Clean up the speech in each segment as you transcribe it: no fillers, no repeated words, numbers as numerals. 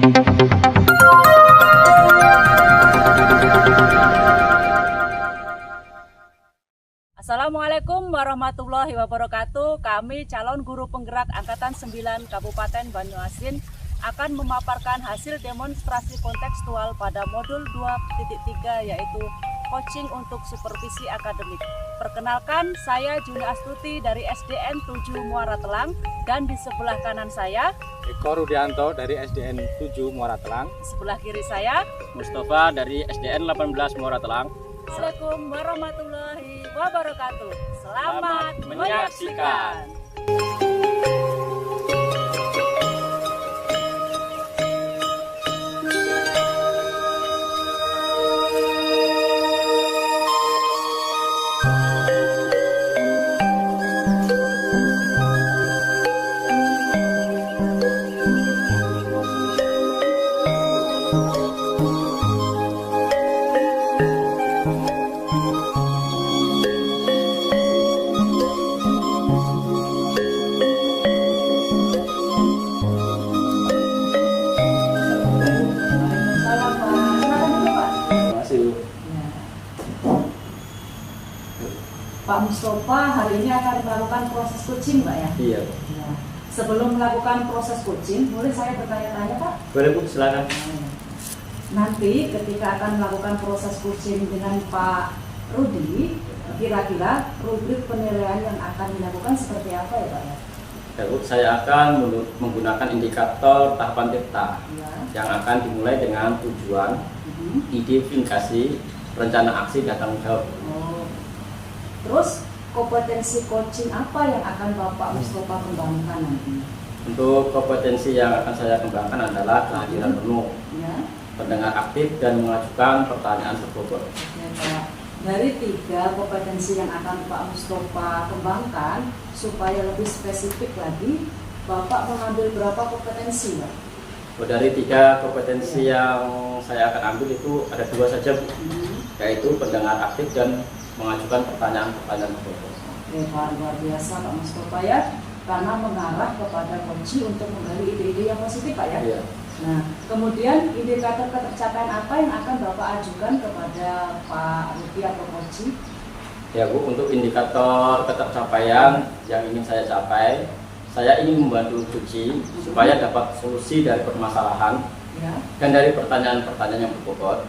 Assalamualaikum warahmatullahi wabarakatuh. Kami calon guru penggerak Angkatan 9 Kabupaten Banyuasin akan memaparkan hasil demonstrasi kontekstual pada modul 2.3 yaitu coaching untuk supervisi akademik. Perkenalkan, saya Juni Astuti dari SDN 7 Muara Telang, dan di sebelah kanan saya Eko Rudianto dari SDN 7 Muara Telang. Di sebelah kiri saya Mustafa dari SDN 18 Muara Telang. Assalamualaikum warahmatullahi wabarakatuh. Selamat menyaksikan. Pak Mustafa hari ini akan melakukan proses coaching, Pak ya? Iya. Ya. Sebelum melakukan proses coaching, boleh saya bertanya-tanya, Pak? Boleh Bu, silakan. Nanti ketika akan melakukan proses coaching dengan Pak Rudi, kira-kira rubrik penilaian yang akan dilakukan seperti apa ya, Pak ya? Ya Bu, saya akan menggunakan indikator tahapan tirta Ya. yang akan dimulai dengan tujuan, identifikasi, rencana aksi, dan tanggung jawab. Oh. Terus kompetensi coaching apa yang akan Bapak Mustafa kembangkan nanti? Untuk kompetensi yang akan saya kembangkan adalah kehadiran penuh, Ya. pendengar aktif, dan mengajukan pertanyaan terbobot. Oke, Pak. Dari 3 kompetensi yang akan Pak Mustafa kembangkan, supaya lebih spesifik lagi, Bapak mengambil berapa kompetensi, Pak? Dari 3 kompetensi yang saya akan ambil itu ada 2 saja Bu, yaitu pendengar aktif dan mengajukan pertanyaan-pertanyaan terbobot. Oke, Pak, luar biasa Pak Mustafa ya, karena mengarah kepada coaching untuk menggali ide-ide yang positif, Pak ya. Iya. Nah, kemudian indikator ketercapaian apa yang akan Bapak ajukan kepada Pak Rudi atau coaching? Ya Bu, untuk indikator ketercapaian yang ingin saya capai, saya ingin membantu Cuci supaya dapat solusi dari permasalahan, Ya. dan dari pertanyaan-pertanyaan yang berbobot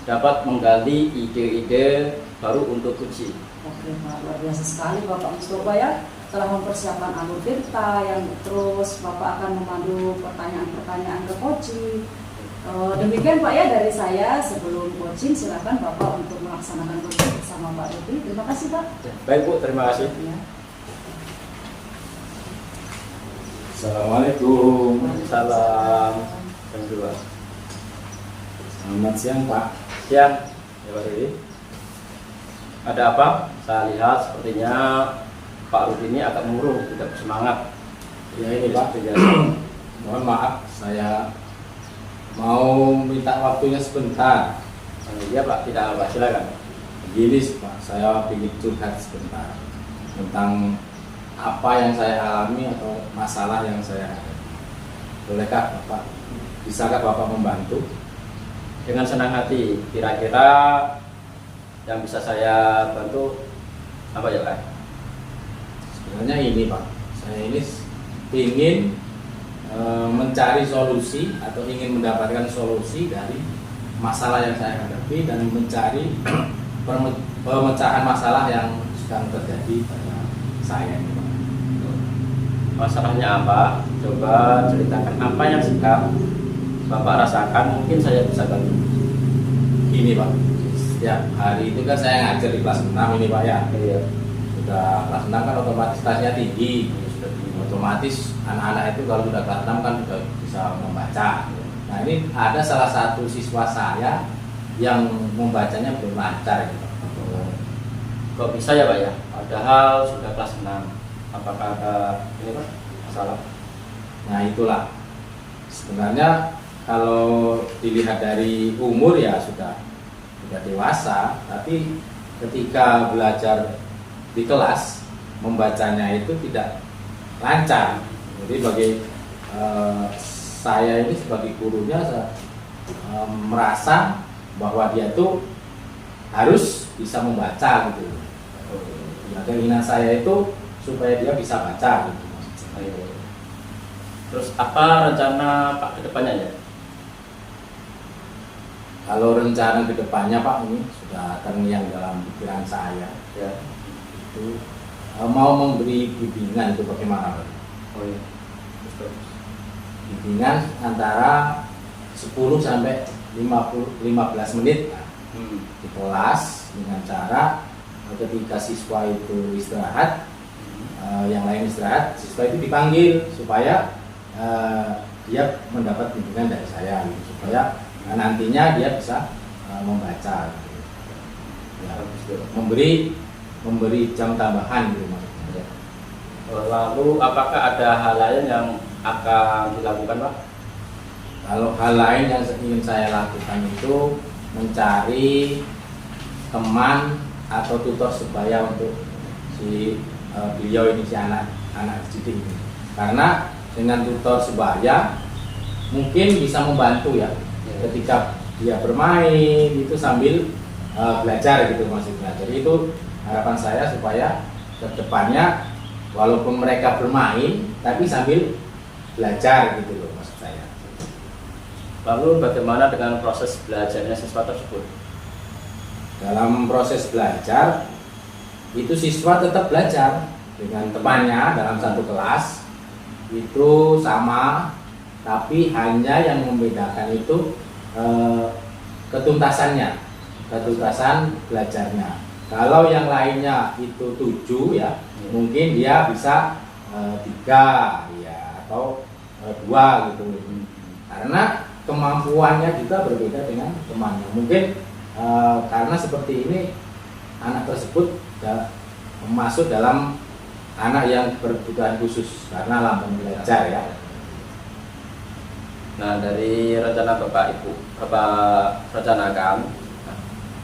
dapat menggali ide-ide baru untuk Cuci. Oke, Pak, luar biasa sekali Bapak Mustafa ya. Telah mempersiapkan alur tirta yang terus Bapak akan memandu pertanyaan-pertanyaan ke coaching. Demikian Pak ya dari saya. Sebelum coaching silakan Bapak untuk melaksanakan coaching bersama Pak Rudi. Terima kasih Pak. Baik Bu, terima kasih. Ya. Assalamualaikum. Salam. Jam 2. Selamat siang Pak. Siang, ya Pak Rudi. Ada apa? Saya lihat sepertinya Pak Rudi ini agak murung, tidak bersemangat. Ya ini Pak, mohon maaf, saya mau minta waktunya sebentar. Iya Pak, tidak apa, silakan. Begini Pak, saya ingin curhat sebentar tentang apa yang saya alami atau masalah yang saya hadapi. Bolehkah Bapak? Bisakah Bapak membantu? Dengan senang hati. Kira-kira yang bisa saya bantu apa ya Pak? Sebenarnya ini Pak, saya ini ingin mencari solusi atau ingin mendapatkan solusi dari masalah yang saya hadapi dan mencari pemecahan masalah yang sedang terjadi pada saya ini Pak. Masalahnya apa? Coba ceritakan apa yang sedang Bapak rasakan, mungkin saya bisa bantu. Gini Pak, setiap hari itu kan saya ngajar di kelas 6 ini Pak ya. Iya. Sudah kelas 6 kan otomatis kelasnya tinggi. Otomatis anak-anak itu kalau sudah kelas 6 kan sudah bisa membaca. Nah ini ada salah satu siswa saya yang membacanya belum lancar gitu. Kok bisa ya Pak ya? Padahal sudah kelas 6. Apakah ada ini Pak masalah? Nah itulah sebenarnya kalau dilihat dari umur ya sudah dewasa, tapi ketika belajar di kelas membacanya itu tidak lancar. Jadi saya ini sebagai gurunya merasa bahwa dia tuh harus bisa membaca gitu. Ya, keinginan saya itu supaya dia bisa baca gitu. Terus apa rencana Pak ke depannya ya? Kalau rencana kedepannya Pak, ini sudah terngiang dalam pikiran saya Ya. itu mau memberi bimbingan itu bagaimana Pak? Oh iya. Bimbingan antara 10 sampai 15 menit di kelas dengan cara ketika siswa itu istirahat, yang lain istirahat, siswa itu dipanggil supaya dia mendapat bimbingan dari saya gitu, supaya nantinya dia bisa membaca gitu. Ya, memberi jam tambahan gitu maksudnya. Lalu apakah ada hal lain yang akan dilakukan Pak? Kalau hal lain yang ingin saya lakukan itu mencari teman atau tutor sebaya untuk beliau ini, si anak didik ini. Karena dengan tutor sebaya mungkin bisa membantu ya, ketika dia bermain itu sambil belajar gitu maksudnya. Jadi itu harapan saya supaya kedepannya walaupun mereka bermain tapi sambil belajar gitu loh maksud saya. Lalu bagaimana dengan proses belajarnya siswa tersebut? Dalam proses belajar itu siswa tetap belajar dengan temannya dalam satu kelas itu sama, tapi hanya yang membedakan itu ketuntasan belajarnya. Kalau yang lainnya itu 7 ya, mungkin dia bisa 3 ya atau 2 gitu. Karena kemampuannya juga berbeda dengan temannya. Mungkin karena seperti ini anak tersebut masuk dalam anak yang berkebutuhan khusus karena lamban belajar ya. Nah, dari rencana Bapak Ibu, Bapak rencanakan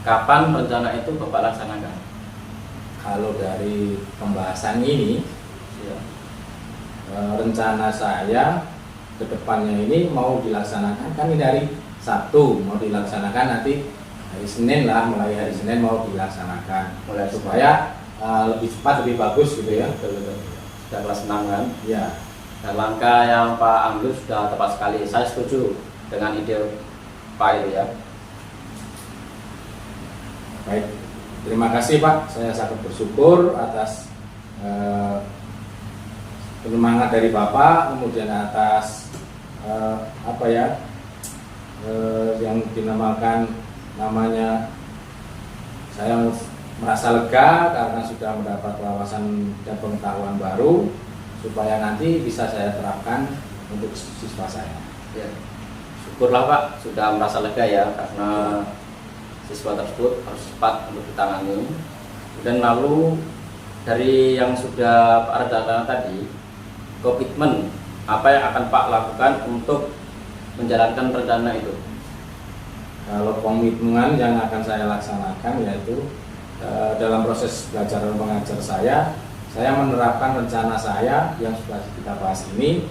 kapan rencana itu Bapak laksanakan? Kalau dari pembahasan ini Ya. rencana saya ke depannya ini mau dilaksanakan, kan ini dari Sabtu mau dilaksanakan, nanti hari Senin lah, mulai hari Senin mau dilaksanakan Mulai supaya lebih cepat, lebih bagus gitu ya. Sudah kelas 6 kan? Ya, Dan langkah yang Pak ambil sudah tepat sekali. Saya setuju dengan ide Pak itu ya. baik. Terima kasih Pak, saya sangat bersyukur atas penyemangat dari Bapak, kemudian atas yang dinamakan namanya, saya merasa lega karena sudah mendapat wawasan dan pengetahuan baru supaya nanti bisa saya terapkan untuk siswa saya. Ya. Syukurlah Pak sudah merasa lega ya, karena siswa tersebut harus cepat untuk ditangani. Dan lalu dari yang sudah Pak rencanakan tadi, komitmen apa yang akan Pak lakukan untuk menjalankan rencana itu? Kalau komitmen yang akan saya laksanakan yaitu dalam proses belajar dan mengajar saya menerapkan rencana saya yang sudah kita bahas ini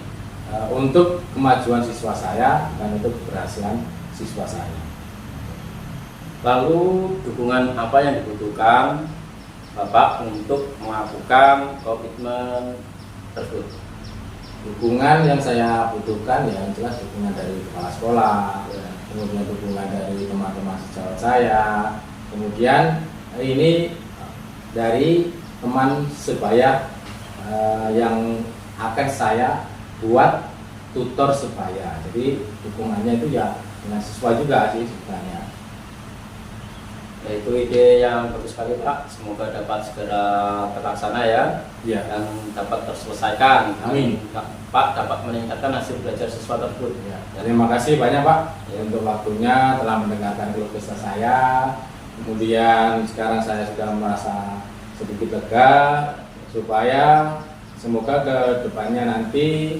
untuk kemajuan siswa saya dan untuk keberhasilan siswa saya. Lalu dukungan apa yang dibutuhkan Bapak untuk melakukan komitmen tersebut? Dukungan yang saya butuhkan ya jelas dukungan dari kepala sekolah, kemudian dukungan dari teman-teman sejawat saya, kemudian ini dari teman sebaya yang akan saya buat tutor sebaya. Jadi dukungannya itu ya dengan siswa juga sih sebenarnya. Itu ide yang bagus sekali Pak. Semoga dapat segera terlaksana ya, Ya. dan dapat terselesaikan. Amin. Pak dapat meningkatkan hasil belajar siswa tersebut. Ya. Terima kasih banyak Pak untuk waktunya telah mendengarkan keluh kesah saya. Kemudian sekarang saya sudah merasa sedikit lega supaya semoga ke depannya nanti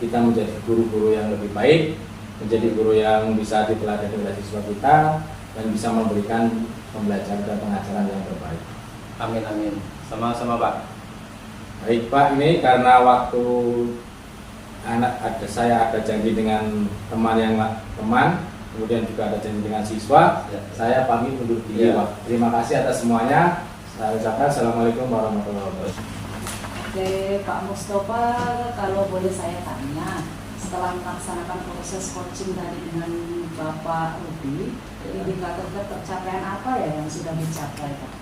kita menjadi guru-guru yang lebih baik, menjadi guru yang bisa diteladani oleh siswa kita dan bisa memberikan pembelajaran dan pengajaran yang terbaik. Amin amin. Sama-sama Pak. Baik Pak, ini karena waktu saya ada janji dengan teman, kemudian juga ada janji dengan siswa. Ya. Saya pamit undur diri, Ya. Pak. Terima kasih atas semuanya. Saya ucapkan Assalamualaikum warahmatullahi wabarakatuh. Oke, Pak Mustafa, kalau boleh saya tanya, setelah melaksanakan proses coaching tadi dengan Bapak Rudi, indikator ketercapaian apa ya yang sudah dicapai, Pak?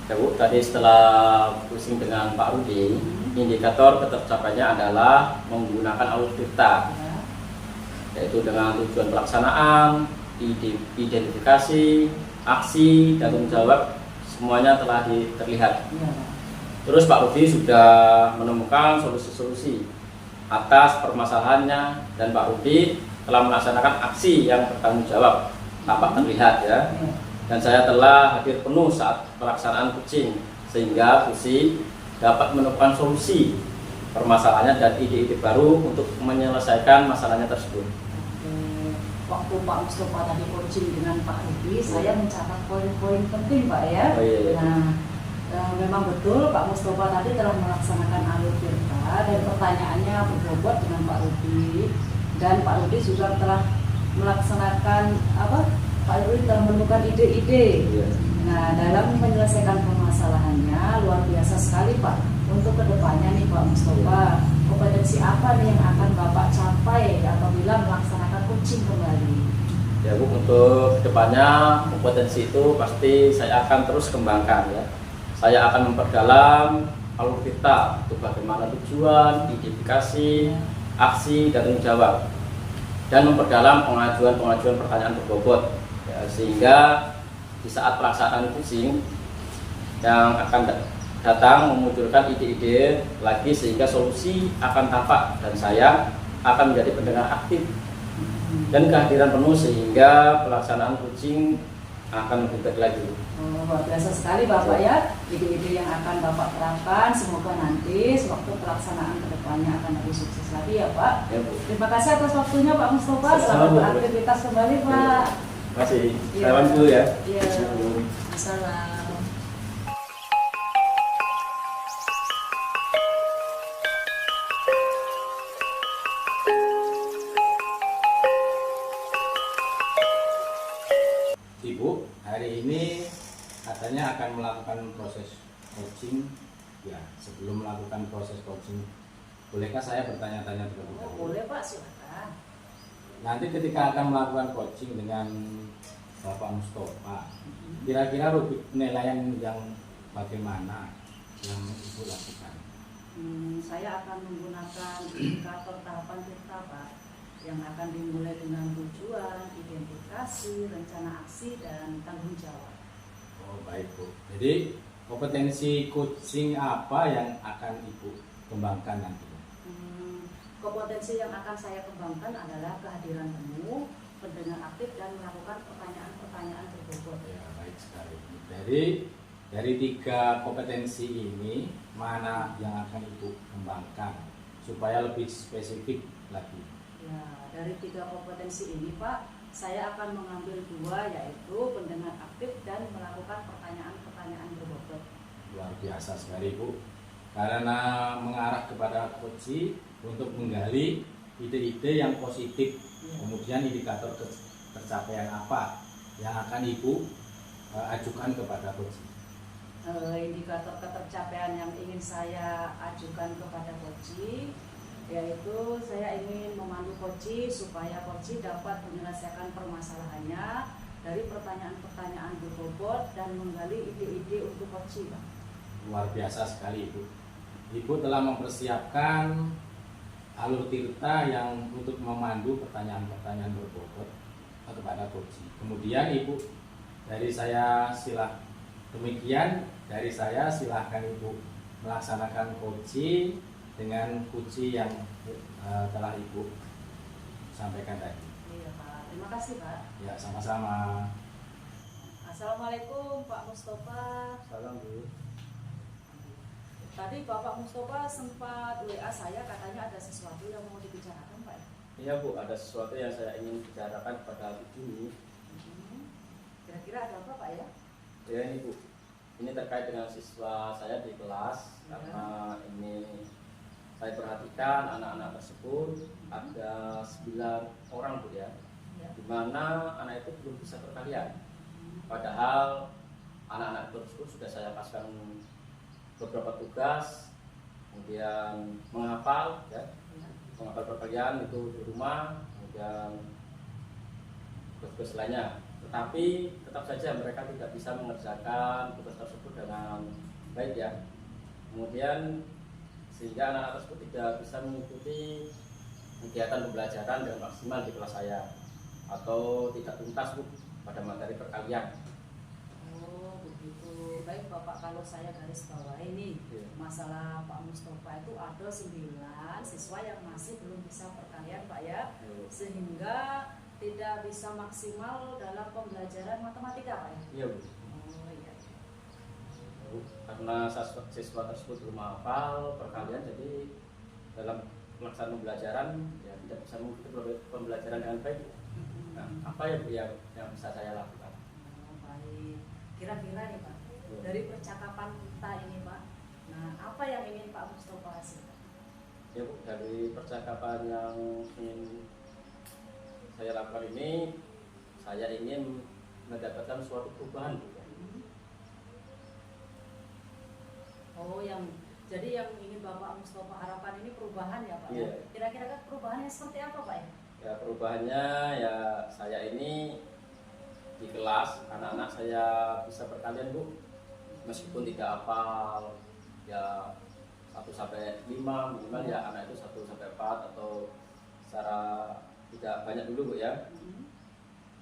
Ya Bu, tadi setelah pusing dengan Pak Rudi, indikator ketercapaiannya adalah menggunakan alur tirta, Ya. yaitu dengan tujuan pelaksanaan, identifikasi, aksi, dan tanggung jawab semuanya telah terlihat. Iya, Pak. Terus Pak Rudi sudah menemukan solusi-solusi atas permasalahannya, dan Pak Rudi telah melaksanakan aksi yang bertanggung jawab, tampak terlihat ya. Iya. Dan saya telah hadir penuh saat pelaksanaan coaching, sehingga Fusi dapat menemukan solusi permasalahannya dan ide-ide baru untuk menyelesaikan masalahnya tersebut. Oke. Waktu Pak Mustafa tadi coaching dengan Pak Rudi, saya mencatat poin-poin penting, Pak ya. Oh, iya. Nah, memang betul Pak Mustafa tadi telah melaksanakan alur tirta dan pertanyaannya berbobot dengan Pak Rudi, dan Pak Rudi juga telah melaksanakan Pak Rudi telah menemukan ide-ide. Iya. Nah, dalam menyelesaikan permasalahannya luar biasa sekali, Pak. Untuk kedepannya nih Pak Mustafa, kompetensi apa nih yang akan Bapak capai apabila melaksanakan coaching kembali? Ya Bu, untuk kedepannya kompetensi itu pasti saya akan terus kembangkan ya. Saya akan memperdalam alur kita untuk bagaimana tujuan, identifikasi, aksi, dan tanggung jawab, dan memperdalam pengajuan pertanyaan berbobot ya, sehingga di saat pelaksanaan coaching yang akan datang memunculkan ide-ide lagi, sehingga solusi akan tampak dan saya akan menjadi pendengar aktif dan kehadiran penuh, sehingga pelaksanaan coaching akan lebih baik lagi. Luar biasa sekali Bapak ya, ide-ide yang akan Bapak terapkan, semoga nanti sewaktu pelaksanaan kedepannya akan lebih sukses lagi ya Pak. Ya, Bu. Terima kasih atas waktunya Pak Mustafa, selamat Sama-sama, Bu. beraktivitas kembali Pak. Terima kasih. Iya. Salam dulu ya. Iya. Salam. Ibu, hari ini katanya akan melakukan proses coaching. Ya, sebelum melakukan proses coaching, bolehkah saya bertanya-tanya terlebih Oh, dahulu? boleh Pak, silakan. Nanti ketika akan melakukan coaching dengan Bapak Mustafa, kira-kira rubrik penilaian yang bagaimana yang Ibu lakukan? Saya akan menggunakan indikator tahapan tirta Pak, yang akan dimulai dengan tujuan, identifikasi, rencana aksi, dan tanggung jawab. Oh, baik Bu. Jadi kompetensi coaching apa yang akan Ibu kembangkan nanti? Kompetensi yang akan saya kembangkan adalah kehadiran penuh, pendengar aktif, dan melakukan pertanyaan-pertanyaan berbobot. Ya, baik sekali. Dari 3 kompetensi ini, mana yang akan Ibu kembangkan supaya lebih spesifik lagi? Ya, dari 3 kompetensi ini Pak, saya akan mengambil 2, yaitu pendengar aktif dan melakukan pertanyaan-pertanyaan berbobot. Luar biasa sekali Bu, karena mengarah kepada coaching untuk menggali ide-ide yang positif. Ya. Kemudian indikator tercapaian apa yang akan Ibu ajukan kepada coaching? Indikator ketercapaian yang ingin saya ajukan kepada coaching, yaitu saya ingin memandu coaching supaya coaching dapat menyelesaikan permasalahannya dari pertanyaan-pertanyaan berbobot dan menggali ide-ide untuk coaching. Luar biasa sekali Ibu. Ibu telah mempersiapkan alur tirta yang untuk memandu pertanyaan-pertanyaan berbobot kepada coaching. Kemudian Ibu, dari saya silahkan Ibu melaksanakan coaching dengan kunci yang telah Ibu sampaikan tadi. Iya Pak, terima kasih Pak. Ya, sama-sama. Assalamualaikum Pak Mustafa. Salam Bu. Tadi Bapak Mustafa sempat WA saya, katanya ada sesuatu yang mau dibicarakan Pak. Iya Bu, ada sesuatu yang saya ingin bicarakan pada ini. Kira-kira ada apa Pak ya? Ya ini Bu, ini terkait dengan siswa saya di kelas, Ya. karena ini saya perhatikan anak-anak tersebut ada 9 orang Bu ya, Ya. di mana anak itu belum bisa perkalian. Padahal anak-anak tersebut sudah saya paskan beberapa tugas, kemudian menghafal ya, Ya. menghafal perkalian itu di rumah, kemudian tugas-tugas lainnya. Tetapi tetap saja mereka tidak bisa mengerjakan tugas tersebut dengan baik ya. Kemudian sehingga anak-anak tersebut tidak bisa mengikuti kegiatan pembelajaran dengan maksimal di kelas saya, atau tidak tuntas Bu pada materi perkalian. Oh begitu. Baik Bapak, kalau saya garis bawah ini Iya. masalah Pak Mustafa itu ada 9 siswa yang masih belum bisa perkalian Pak ya, sehingga tidak bisa maksimal dalam pembelajaran matematika Pak ya. Iya Bu. Oh iya. Karena siswa tersebut belum hafal perkalian, jadi dalam pelaksanaan pembelajaran ya tidak bisa mengikuti pembelajaran dengan baik. Nah, apa ya Bu yang bisa saya lakukan? Oh, baik. Kira-kira nih Pak, dari percakapan kita ini Pak, nah apa yang ingin Pak Mustafa hasilkan? Ya Bu, dari percakapan yang ingin saya lakukan ini, saya ingin mendapatkan suatu perubahan Bu. Oh, jadi yang ingin Bapak Mustafa harapkan ini perubahan ya Pak? Iya. Kira-kira perubahannya seperti apa Pak ya? Ya perubahannya ya saya ini di kelas anak-anak saya bisa perkalian Bu, meskipun tidak hafal ya 1 sampai 5 minimal ya anak itu 1 sampai 4 atau secara tidak banyak dulu Bu ya.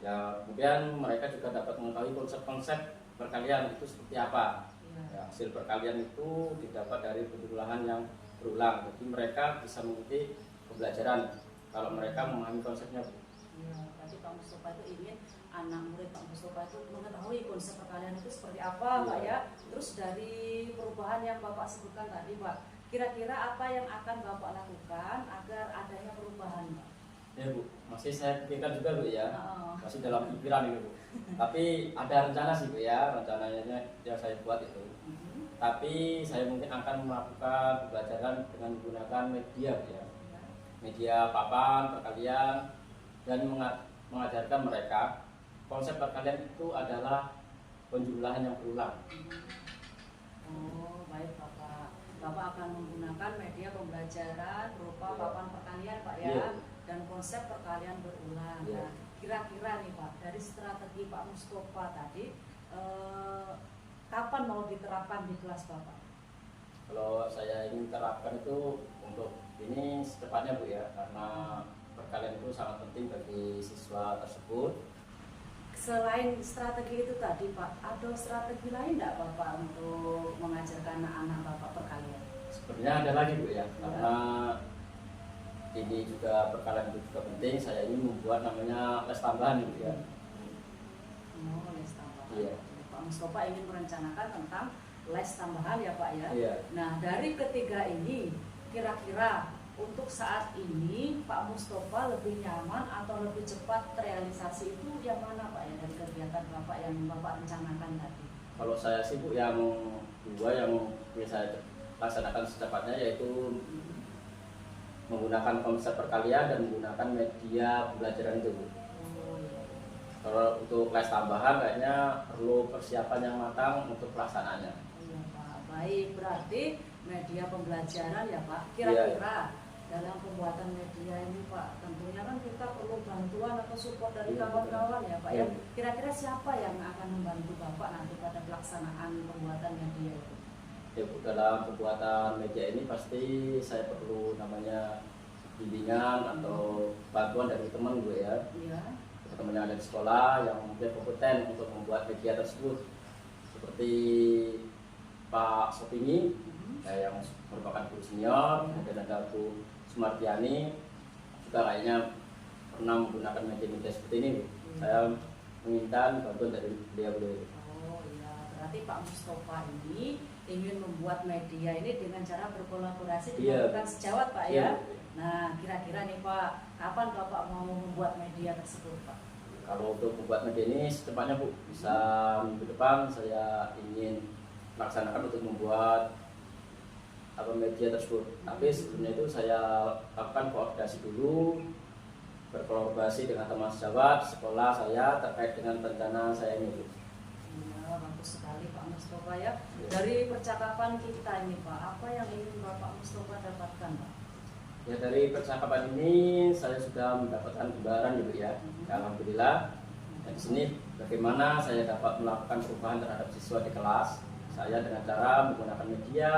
Ya kemudian mereka juga dapat mengetahui konsep-konsep perkalian itu seperti apa. Iya. Ya, hasil perkalian itu didapat dari penjumlahan yang berulang, jadi mereka bisa mengikuti pembelajaran kalau mereka memahami konsepnya Bu. Iya, berarti Pak Mustafa itu ingin anak murid Pak Mustafa itu mengetahui konsep perkalian itu seperti apa Pak ya. Terus dari perubahan yang Bapak sebutkan tadi Pak, kira-kira apa yang akan Bapak lakukan agar adanya perubahan Pak? Ya Bu, masih saya pikirkan juga Bu ya, Oh. masih dalam pikiran ini Bu. Tapi ada rencana sih Bu ya, rencananya yang saya buat itu. Tapi saya mungkin akan melakukan pembelajaran dengan menggunakan media Bu ya, media papan perkalian, dan mengajarkan mereka konsep perkalian itu adalah penjumlahan yang berulang. Oh, baik Bapak. Bapak akan menggunakan media pembelajaran berupa Iya. papan perkalian Pak ya, Iya. dan konsep perkalian berulang. Iya. Nah, kira-kira nih Pak, dari strategi Pak Mustafa tadi, kapan mau diterapkan di kelas Bapak? Kalau saya ingin terapkan itu untuk ini secepatnya Bu ya, karena perkalian itu sangat penting bagi siswa tersebut. Selain strategi itu tadi Pak, ada strategi lain enggak Bapak untuk mengajarkan anak-anak Bapak perkalian? Sebenarnya ada lagi Bu ya, karena ini juga perkalian itu juga penting. Saya ingin membuat namanya les tambahan Bu ya. Oh, les tambahan. Iya. Pak Mustafa ingin merencanakan tentang les tambahan ya Pak ya. Iya. Nah, dari ketiga ini, kira-kira untuk saat ini Pak Mustafa lebih nyaman atau lebih cepat terrealisasi itu yang mana Pak ya, dari kegiatan Bapak yang Bapak rencanakan tadi? Kalau saya sih Bu, yang dua yang ingin saya laksanakan secepatnya yaitu menggunakan konsep perkalian dan menggunakan media pembelajaran itu Bu. Oh iya. Kalau untuk les tambahan kayaknya perlu persiapan yang matang untuk pelaksanaannya. Iya Pak, baik, berarti media pembelajaran ya Pak. Kira-kira dalam pembuatan media ini Pak, tentunya kan kita perlu bantuan atau support dari Iya, kawan-kawan ya Pak ya. iya. Kira-kira siapa yang akan membantu Bapak nanti pada pelaksanaan pembuatan media itu? Ya Bu, dalam pembuatan media ini pasti saya perlu namanya bimbingan atau bantuan dari teman gue ya. Iya. Teman yang ada di sekolah yang mungkin kompeten untuk membuat media tersebut, seperti Pak Sopini yang merupakan guru senior, kemudian ada Bu Sumartiani juga lainnya pernah menggunakan media-media seperti ini. Saya menginginkan bantuan dari beliau. Oh iya, berarti Pak Mustafa ini ingin membuat media ini dengan cara berkolaborasi dengan Iya. rekan sejawat Pak Iya. ya. Nah, kira-kira nih Pak, kapan Bapak mau membuat media tersebut Pak? Kalau untuk membuat media ini secepatnya Bu, bisa minggu depan saya ingin melaksanakan untuk membuat apa media tersebut. Tapi sebelumnya itu saya lakukan koordinasi dulu, berkolaborasi dengan teman sejawat sekolah saya terkait dengan rencana saya ini. Ya, bagus sekali Pak Mustafa ya. Dari percakapan kita ini Pak, apa yang ingin Bapak Mustafa dapatkan Pak? Ya, dari percakapan ini saya sudah mendapatkan gambaran Ibu ya. Alhamdulillah. Dan di sini bagaimana saya dapat melakukan perubahan terhadap siswa di kelas saya dengan cara menggunakan media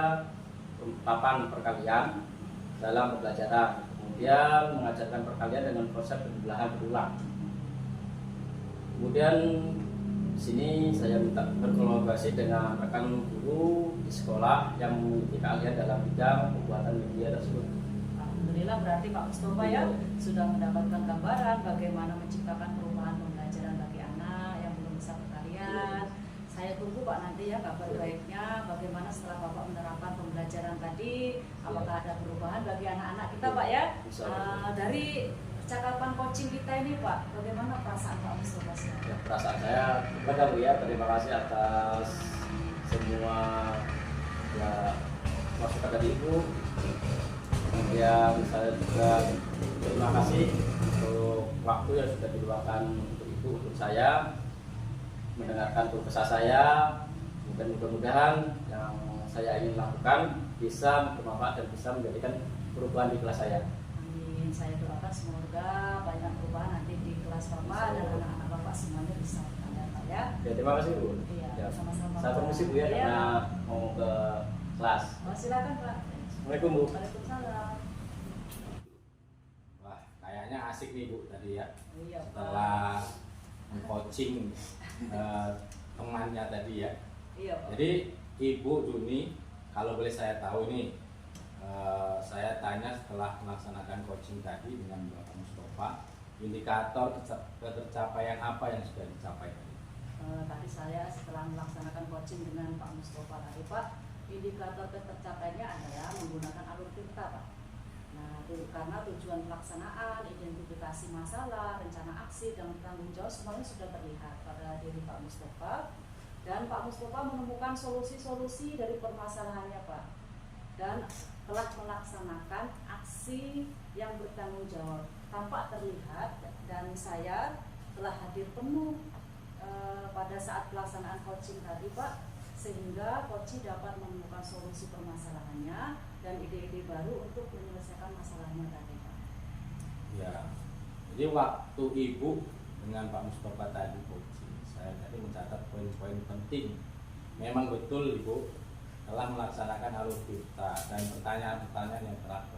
papan perkalian dalam pembelajaran, kemudian mengajarkan perkalian dengan konsep penjumlahan berulang. Kemudian di sini saya minta berkolaborasi dengan rekan guru di sekolah yang memiliki keahlian dalam bidang pembuatan media tersebut. Alhamdulillah, berarti Pak Mustafa ya sudah mendapatkan gambaran bagaimana menciptakan perubahan pembelajaran bagi anak yang belum bisa perkalian. Saya tunggu Pak nanti ya kabar baiknya bagaimana setelah Bapak menerapkan pembelajaran tadi, apakah ada perubahan bagi anak-anak kita Pak ya. Dari percakapan coaching kita ini Pak, bagaimana perasaan Pak Mustafa? Ya, perasaan saya kepada Bu ya, terima kasih atas semua ya masukan dari Ibu. Kemudian saya juga terima kasih untuk waktu yang sudah diluangkan untuk Ibu, untuk saya mendengarkan keluh kesah saya. Mudah-mudahan yang saya ingin lakukan bisa bermanfaat dan bisa menjadikan perubahan di kelas saya. Amin. Saya doakan semoga banyak perubahan nanti di kelas Bapak dan anak-anak Bapak semuanya bisa bertambah Pak ya. Ya, terima kasih Bu. Iya, Ya, sama-sama. saya permisi Bu ya, Iya. karena mau ke kelas. Oh, silakan Pak. Assalamualaikum Bu. Waalaikumsalam. Wah, kayaknya asik nih Bu tadi ya. Iya Pak. Setelah coaching temannya tadi ya. Iya Pak. Jadi Ibu Juni, kalau boleh saya tahu nih, saya tanya setelah melaksanakan coaching tadi dengan Bapak Mustafa, indikator tercapaian apa yang sudah dicapai tadi? Tadi saya setelah melaksanakan coaching dengan Pak Mustafa tadi Pak, indikator tercapainya adalah menggunakan alur tirta Pak. Nah, karena tujuan pelaksanaan, identifikasi masalah, rencana aksi, dan tanggung jawab semuanya sudah terlihat pada diri Pak Mustafa. Dan Pak Mustafa menemukan solusi-solusi dari permasalahannya Pak. Dan telah melaksanakan aksi yang bertanggung jawab. Tampak terlihat dan saya telah hadir penuh pada saat pelaksanaan coaching tadi Pak, sehingga coach dapat menemukan solusi permasalahannya dan ide-ide baru untuk menyelesaikan masalahnya tadi Pak. Ya, jadi waktu Ibu dengan Pak Mustafa tadi coaching, saya tadi mencatat poin-poin penting. Memang betul Ibu telah melaksanakan alur tirta dan pertanyaan-pertanyaan yang telah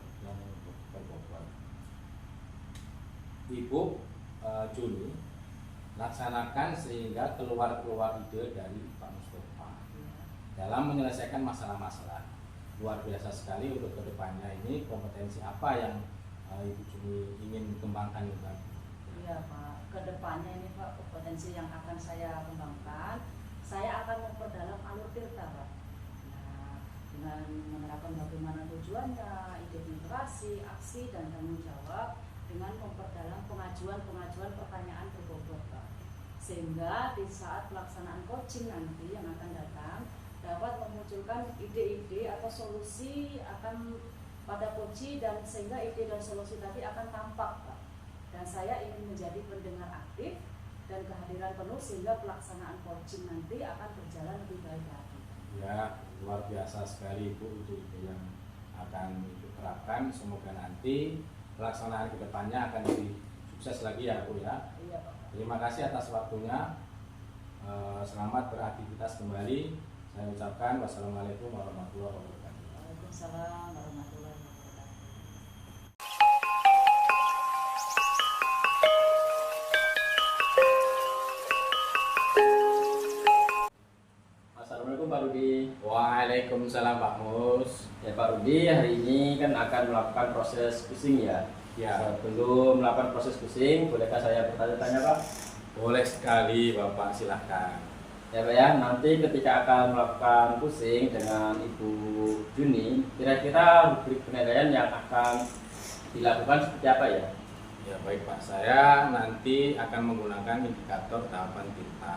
berbobot. Ibu Juni laksanakan sehingga keluar ide dari Pak Mustafa dalam menyelesaikan masalah-masalah. Luar biasa sekali untuk kedepannya ini kompetensi apa yang Ibu Juni ingin kembangkan juga. Iya Pak, kedepannya ini Pak kompetensi yang akan saya kembangkan, saya akan memperdalam alur tirta Pak. Nah, dengan menerapkan bagaimana tujuannya, identifikasi, aksi dan tanggung jawab, dengan memperdalam pengajuan pertanyaan berbobot Pak. Sehingga di saat pelaksanaan coaching nanti yang akan datang dapat memunculkan ide-ide atau solusi akan pada coaching, dan sehingga ide dan solusi tadi akan tampak Pak. Dan saya ingin menjadi pendengar aktif dan kehadiran penuh sehingga pelaksanaan coaching nanti akan berjalan lebih baik lagi. Ya, luar biasa sekali Ibu ide yang akan Ibu terapkan. Semoga nanti pelaksanaan kedepannya akan lebih sukses lagi ya Bu ya. Iya Pak. Terima kasih atas waktunya. Selamat beraktivitas kembali. Saya ucapkan wassalamualaikum warahmatullahi wabarakatuh. Waalaikumsalam warahmatullahi wabarakatuh. Assalamualaikum Pak Rudi. Waalaikumsalam Pak Mus. Ya Pak Rudi, hari ini kan akan melakukan proses quizzing ya. Ya. Sebelum melakukan proses quizzing, bolehkah saya bertanya-tanya Pak? Boleh sekali Bapak, silahkan. Ya Pak ya, nanti ketika akan melakukan quizzing dengan Ibu Juni, kira-kira rubrik penilaian yang akan dilakukan seperti apa ya? Ya baik Pak, saya nanti akan menggunakan indikator tahapan tirta.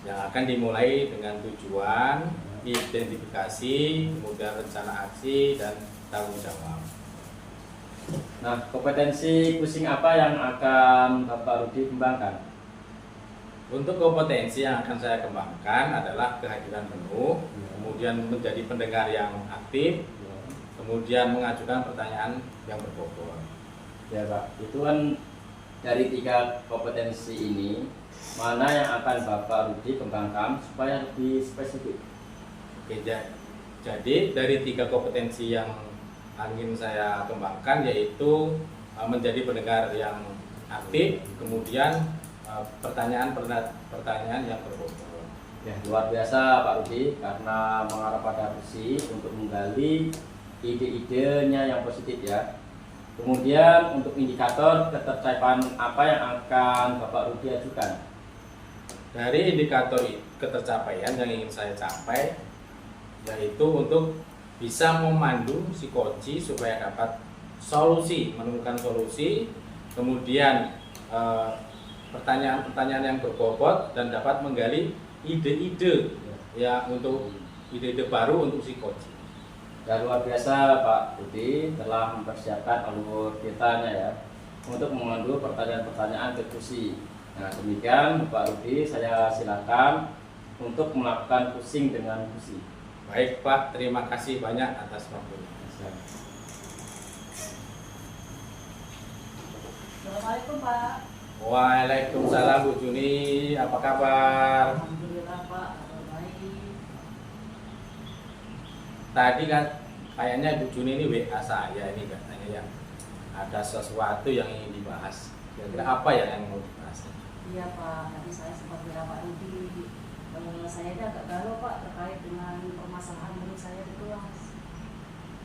yang akan dimulai dengan tujuan, identifikasi, kemudian rencana aksi, dan tanggung jawab. Nah, kompetensi pusing apa yang akan Bapak Rudi kembangkan? Untuk kompetensi yang akan saya kembangkan adalah kehadiran penuh, kemudian menjadi pendengar yang aktif, kemudian mengajukan pertanyaan yang berbobot. Ya Pak, itu kan dari 3 kompetensi ini, mana yang akan Bapak Rudi kembangkan supaya lebih spesifik? Oke, jadi dari 3 kompetensi yang ingin saya kembangkan yaitu menjadi pendengar yang aktif, kemudian pertanyaan yang berbobot. Ya, luar biasa Pak Rudi, karena mengarah pada visi untuk menggali ide-idenya yang positif ya. Kemudian untuk indikator ketercapaian apa yang akan Bapak Rudi ajukan? Dari indikator ketercapaian yang ingin saya capai yaitu untuk bisa memandu si coach supaya dapat menemukan solusi, kemudian pertanyaan-pertanyaan yang berbobot dan dapat menggali ide-ide ya, untuk ide-ide baru untuk si coach. Ya, luar biasa Pak Rudi telah mempersiapkan alur kitanya ya untuk mengunduh pertanyaan-pertanyaan diskusi. Nah, demikian Pak Rudi, saya silakan untuk melakukan pusing dengan pusi. Baik Pak, terima kasih banyak atas waktunya. Assalamualaikum Pak. Waalaikumsalam Bu Juni, apa kabar? Alhamdulillah Pak, kabar baik. Tadi kan kayaknya Bu Juni ini WA saya ini katanya ya ada sesuatu yang ingin dibahas. Kira-kira apa ya yang mau dibahas? Iya Pak, tadi saya sempat bilang Pak Rudi, saya ini agak galau Pak terkait dengan permasalahan menurut saya di kelas.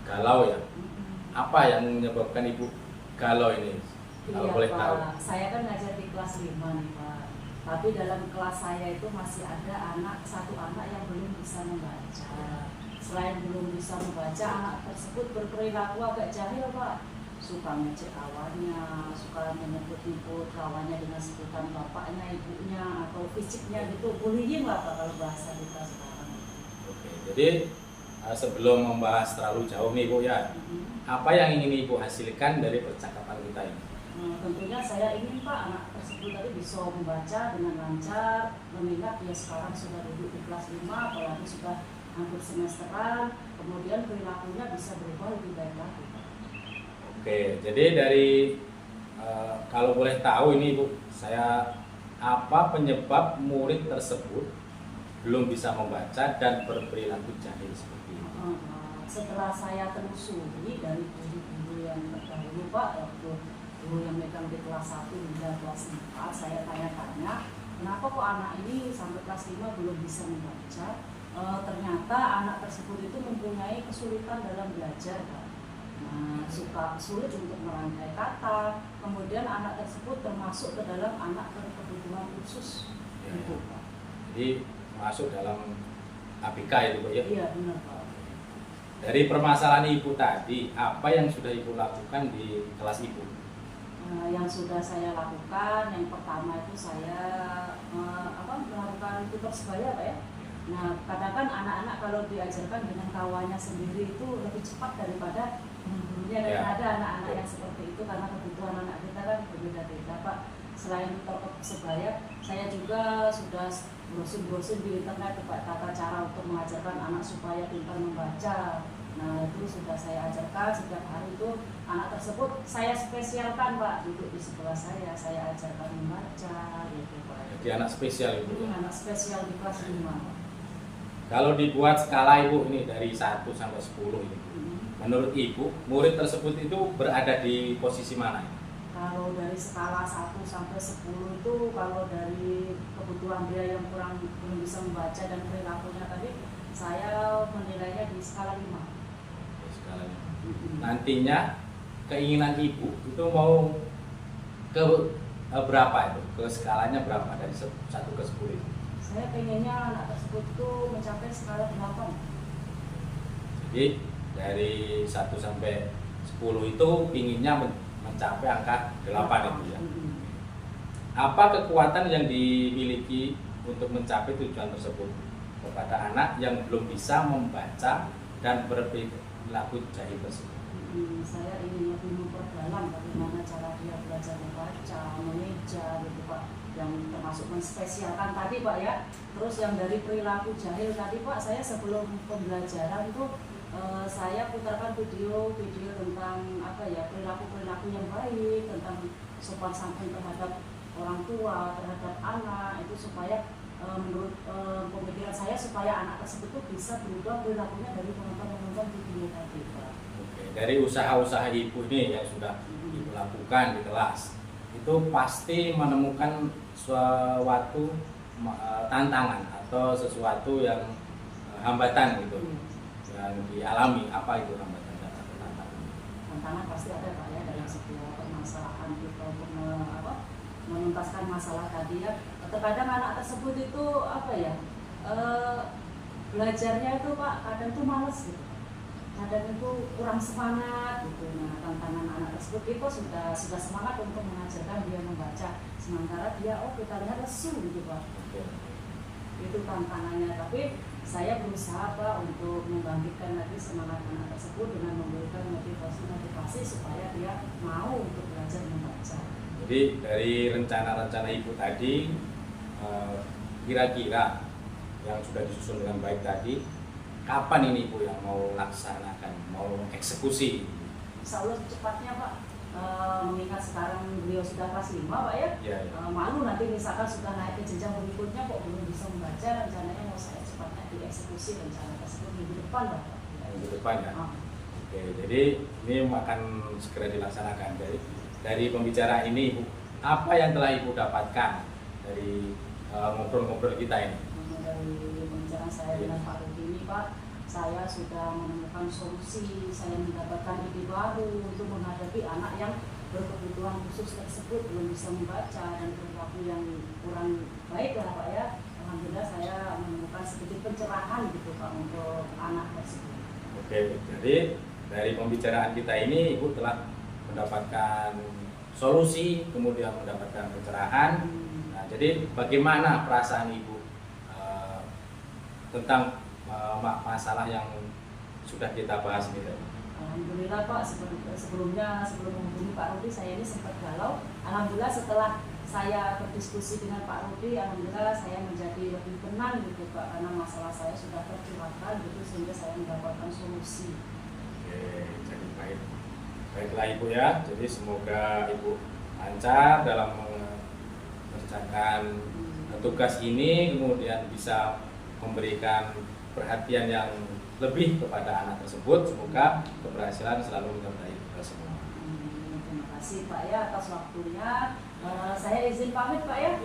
Galau ya? Apa yang menyebabkan Ibu galau ini? Kalau Iya boleh Pak, tahu. saya kan ngajar di kelas 5 nih Pak. Tapi dalam kelas saya itu masih ada satu anak yang belum bisa membaca. Selain belum bisa membaca, anak tersebut berperilaku agak jahil Pak. Suka ngecek kawannya, suka menyebut-nyebut kawannya dengan sebutan bapaknya, ibunya, atau fisiknya gitu. Bullying lah Pak kalau bahasa kita sekarang. Oke, jadi sebelum membahas terlalu jauh nih Bu ya, apa yang ingin Ibu hasilkan dari percakapan kita ini? Tentunya saya ingin Pak anak tersebut tadi bisa membaca dengan lancar, mengingat dia sekarang sudah duduk di kelas 5, apalagi sudah hampir semesteran, kemudian perilakunya bisa berubah lebih baik lagi Pak. Oke, jadi dari kalau boleh tahu ini Bu, apa penyebab murid tersebut belum bisa membaca dan berperilaku jahil seperti ini? Setelah saya telusuri dari guru-guru yang terdahulu Pak, waktu guru yang megang di kelas 1 hingga kelas 4, saya tanya-tanya, kenapa kok anak ini sampai kelas 5 belum bisa membaca? Ternyata anak tersebut itu mempunyai kesulitan dalam belajar Pak. Nah, suka sulit untuk merangkai kata, kemudian anak tersebut termasuk ke dalam anak berkebutuhan khusus. Ya, Gitu, Pak. Jadi masuk dalam ABK itu Bu ya? Iya benar Pak. Dari permasalahan Ibu tadi, apa yang sudah Ibu lakukan di kelas Ibu? Yang sudah saya lakukan, yang pertama itu saya melakukan tutor sebaya Pak ya. Nah, kadang kan anak-anak kalau diajarkan dengan kawannya sendiri itu lebih cepat daripada gurunya, dan ada anak-anak yang seperti itu karena kebutuhan anak kita kan berbeda-beda Pak. Selain tutor sebaya, saya juga sudah browsing di internet Pak, tata cara untuk mengajarkan anak supaya pintar membaca. Nah, itu sudah saya ajarkan setiap hari. Itu anak tersebut saya spesialkan Pak, duduk di sebelah saya ajarkan membaca gitu Pak. Jadi anak spesial Ibu. Anak spesial di kelas 5. Kalau dibuat skala Ibu ini dari 1 sampai 10 ini, menurut Ibu, murid tersebut itu berada di posisi mana? Kalau dari skala 1 sampai 10 itu, kalau dari kebutuhan dia yang belum bisa membaca dan perilakunya tadi, saya menilainya di skala 5. Skalanya. Nantinya keinginan Ibu itu mau ke berapa itu? Ke skalanya berapa dari 1 ke 10 itu? Saya pengennya anak tersebut itu mencapai skala 8. Jadi dari 1 sampai 10 itu pinginnya mencapai angka 8 itu ya. Apa kekuatan yang dimiliki untuk mencapai tujuan tersebut kepada anak yang belum bisa membaca dan berperilaku jahil tersebut? Saya ingin lebih memperdalam bagaimana cara dia belajar membaca, mengeja gitu Pak, yang termasuk menspesialkan tadi Pak ya. Terus yang dari perilaku jahil tadi Pak, saya sebelum pembelajaran itu saya putarkan video tentang apa ya, perilaku yang baik, tentang sopan santun terhadap orang tua, terhadap anak, itu supaya menurut pemikiran saya supaya anak tersebut tuh bisa berubah perilakunya dari penonton video tadi Pak. Oke, dari usaha-usaha ibu ini yang sudah ibu lakukan di kelas, itu pasti menemukan suatu tantangan atau sesuatu yang hambatan gitu yang dialami. Apa itu hambatan dan tantangan? Tantangan pasti ada Pak ya, dalam sebuah permasalahan kita untuk menuntaskan masalah tadi ya. Terkadang anak tersebut itu apa ya, belajarnya itu Pak kadang tuh males gitu, kadang itu kurang semangat gitu. Nah, tantangan anak tersebut itu sudah semangat untuk mengajarkan dia membaca, sementara dia kita lihat lesu gitu Pak. Itu tantangannya, tapi saya berusaha Pak untuk membangkitkan lagi semangat anak tersebut dengan memberikan motivasi supaya dia mau untuk belajar membaca. Jadi dari rencana-rencana ibu tadi, kira-kira yang sudah disusun dengan baik tadi, kapan ini ibu yang mau laksanakan, mau eksekusi? Insya Allah cepatnya Pak, mengingat sekarang beliau sudah kelas 5 Pak ya, malu nanti misalkan sudah naik ke jenjang berikutnya kok belum bisa membaca. Rencananya mau saya cepatnya dieksekusi rencana tersebut minggu depan Pak. Minggu depan ya? Oke, jadi ini akan segera dilaksanakan. Dari pembicaraan ini ibu, apa yang telah ibu dapatkan dari ngobrol-ngobrol kita ini? Dari pembicaraan saya dengan Pak Rudi ini Pak, saya sudah menemukan solusi, saya mendapatkan ide baru untuk menghadapi anak yang berkebutuhan khusus tersebut belum bisa membaca dan perilaku yang kurang baik lah Pak ya. Alhamdulillah saya menemukan sedikit pencerahan gitu Pak untuk anak tersebut. Oke, jadi dari pembicaraan kita ini ibu telah mendapatkan solusi, kemudian mendapatkan pencerahan. Nah, jadi bagaimana perasaan ibu tentang masalah yang sudah kita bahas ini tadi? Alhamdulillah Pak, sebelum menghubungi Pak Rudi saya ini sempat galau. Alhamdulillah setelah saya berdiskusi dengan Pak Rudi, alhamdulillah saya menjadi lebih tenang gitu Pak, karena masalah saya sudah tercurahkan gitu sehingga saya mendapatkan solusi. Oke, jadi baiklah ibu ya. Jadi semoga ibu lancar dalam mengerjakan tugas ini, kemudian bisa memberikan perhatian yang lebih kepada anak tersebut. Semoga keberhasilan selalu menyertai kita semua. Terima kasih Pak ya atas waktunya. Saya izin pamit Pak ya.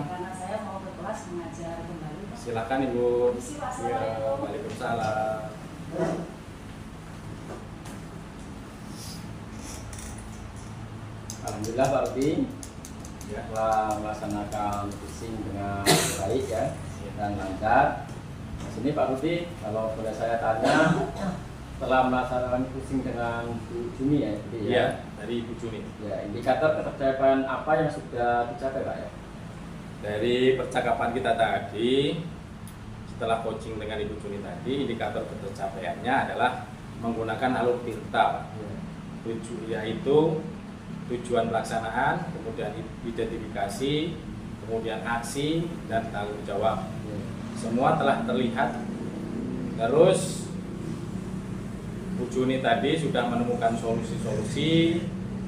Karena saya mau ke kelas mengajar kembali Pak. Silakan ibu. Assalamualaikum. Waalaikumsalam. Alhamdulillah Pak Rudi telah melaksanakan fishing dengan baik ya dan lancar. Di sini Pak Rudi, kalau boleh saya tanya, telah melaksanakan fishing dengan Bu Juni ya? Iya, dari Ibu Juni. Ya, indikator ketercapaian apa yang sudah dicapai Pak ya? Dari percakapan kita tadi, setelah coaching dengan Ibu Juni tadi, indikator ketercapaiannya adalah menggunakan alur tirta, yaitu tujuan pelaksanaan, kemudian identifikasi, kemudian aksi, dan tanggung jawab. Semua telah terlihat. Terus Bu Juni tadi sudah menemukan solusi-solusi,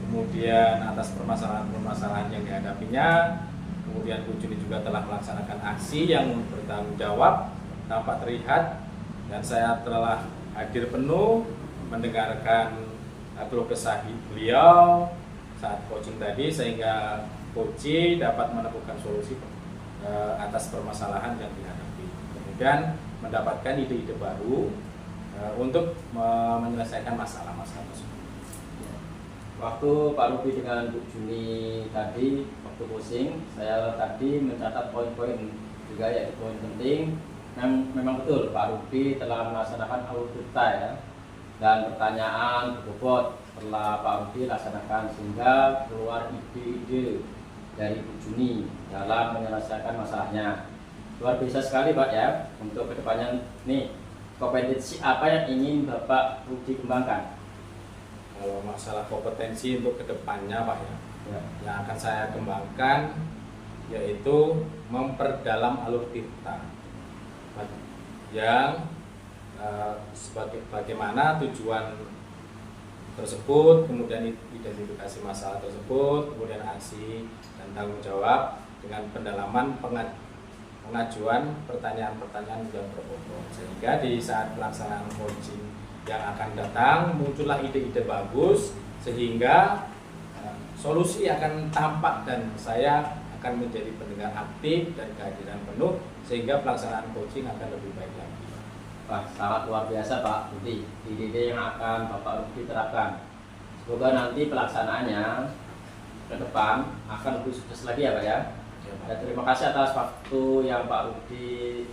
kemudian atas permasalahan-permasalahan yang dihadapinya. Kemudian Bu Juni juga telah melaksanakan aksi yang bertanggung jawab, tampak terlihat, dan saya telah hadir penuh mendengarkan keluh kesah beliau saat coaching tadi, sehingga coach dapat menemukan solusi atas permasalahan yang dihadapi, kemudian mendapatkan ide-ide baru untuk menyelesaikan masalah-masalah tersebut. Waktu Pak Rudi dengan Bu Juni tadi, waktu coaching, saya tadi mencatat poin-poin juga ya, poin penting. Memang betul Pak Rudi telah melaksanakan alur tirta ya, dan pertanyaan berbobot setelah Pak Rudi laksanakan sehingga keluar ide-ide dari Bu Juni dalam menyelesaikan masalahnya. luar biasa sekali Pak ya. Untuk kedepannya nih, kompetensi apa yang ingin Bapak Rudi kembangkan? Kalau masalah kompetensi untuk kedepannya Pak ya, Ya. yang akan saya kembangkan yaitu memperdalam alur tirta yang bagaimana tujuan tersebut, kemudian identifikasi masalah tersebut, kemudian aksi dan tanggung jawab dengan pendalaman pengajuan pertanyaan-pertanyaan yang berbobot, sehingga di saat pelaksanaan coaching yang akan datang muncullah ide-ide bagus, sehingga solusi akan tampak dan saya akan menjadi pendengar aktif dan kehadiran penuh, sehingga pelaksanaan coaching akan lebih baik lagi. Wah, sangat luar biasa Pak Rudi, ide-ide yang akan Bapak Rudi terapkan. Semoga nanti pelaksanaannya ke depan akan lebih sukses lagi ya Pak ya. Dan terima kasih atas waktu yang Pak Rudi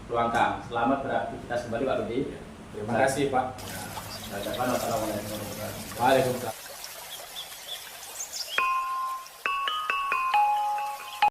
luangkan. Selamat beraktivitas kembali Pak Rudi. Terima kasih Pak. Assalamualaikum warahmatullahi wabarakatuh. Waalaikumsalam.